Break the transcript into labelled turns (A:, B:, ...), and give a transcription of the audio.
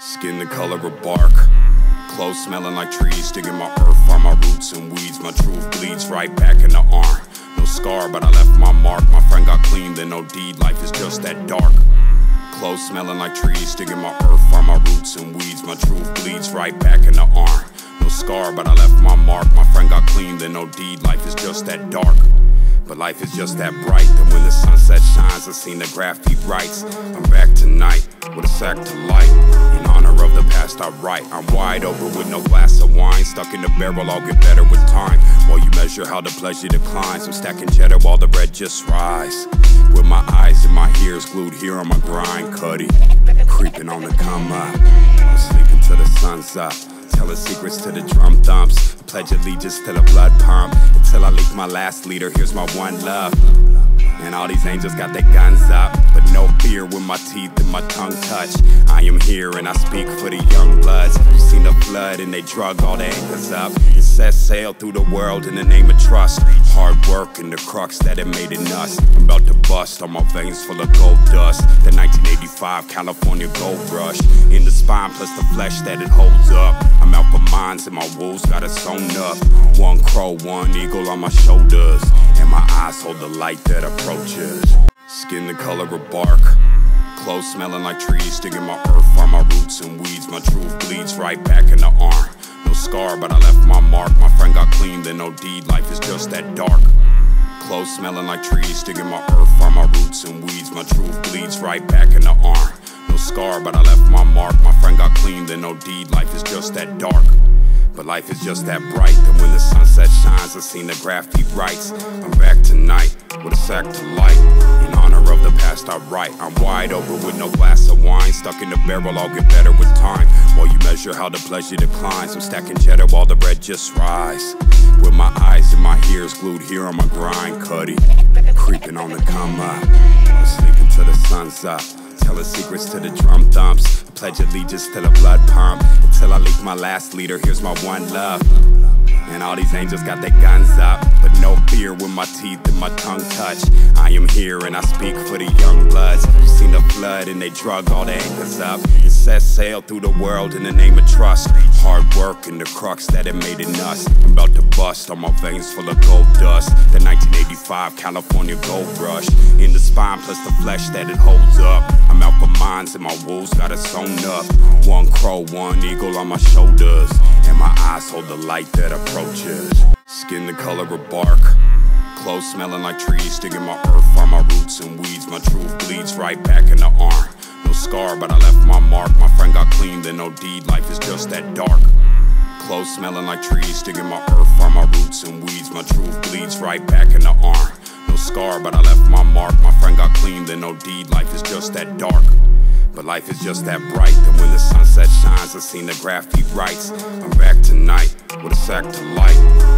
A: Skin the color of bark, clothes smelling like trees, digging my earth, find my roots and weeds. My truth bleeds right back in the arm. No scar, but I left my mark. My friend got clean, then no deed. Life is just that dark. Clothes smelling like trees, digging my earth, find my roots and weeds. My truth bleeds right back in the arm. No scar, but I left my mark. My friend got clean, then no deed. Life is just that dark. But life is just that bright, that when the sunset shines, I seen the graffiti writes. I'm back tonight with a sack to light. In honor of the past I write. I'm wide open with no glass of wine. Stuck in the barrel, I'll get better with time. While you measure how the pleasure declines, I'm stacking cheddar while the bread just rise. With my eyes and my ears glued here on my grind, Cuddy creeping on the come up. I'm sleeping till the sun's up, telling secrets to the drum thumps. I pledge allegiance to the blood pump until I leak my last leader. Here's my one love. And all these angels got their guns up, but no fear when my teeth and my tongue touch. I am here and I speak for the young bloods who seen the flood and they drug all their anchors up. It set sail through the world in the name of trust. Hard work and the crux that it made in us. I'm about to bust, all my veins full of gold dust. The 1985 California gold rush in the spine plus the flesh that it holds up. I'm out for mines and my wolves got it sewn up. One crow, one eagle on my shoulders, and my eyes hold the light that approaches. Skin the color of bark, clothes smelling like trees, digging my earth, find my roots and weeds. My truth bleeds right back in the arm. No scar, but I left my mark. My friend got clean, then no deed. Life is just that dark. Clothes smelling like trees, digging my earth, find my roots and weeds. My truth bleeds right back in the arm. No scar, but I left my mark. My friend got clean, then no deed. Life is just that dark. But life is just that bright, that when the sunset shines, I seen the graffiti writes. I'm back tonight with a sack to light. In honor of the past I write. I'm wide open with no glass of wine. Stuck in the barrel, I'll get better with time. While you measure how the pleasure declines, I'm stacking cheddar while the bread just rise. With my eyes and my ears glued here on my grind, Cuddy creeping on the come up. I'm sleeping till the sun's up, telling secrets to the drum thumps. I pledge allegiance to the blood pump until I leak my last leader. Here's my one love. And all these angels got their guns up, but no fear when my teeth and my tongue touch. I am here and I speak for the young bloods who seen the flood and they drug all their anchors up. It set sail through the world in the name of trust. Hard work and the crux that it made in us. I'm about to bust, all my veins full of gold dust. The 1985 California gold rush in the spine plus the flesh that it holds up. I'm out for mines and my wolves got it sewn up. One crow, one eagle on my shoulders, and my eyes hold the light that approaches. Skin the color of bark, clothes smelling like trees, digging my earth, find my roots and weeds. My truth bleeds right back in the arm. No scar, but I left my mark. My friend got clean, then no deed. Life is just that dark. Clothes smelling like trees, digging my earth, find my roots and weeds. My truth bleeds right back in the arm. No scar, but I left my mark. My friend got clean, then no deed. Life is just that dark. But life is just that bright, that when the sunset shines, I seen the graffiti writes. I'm back tonight with a sack to light.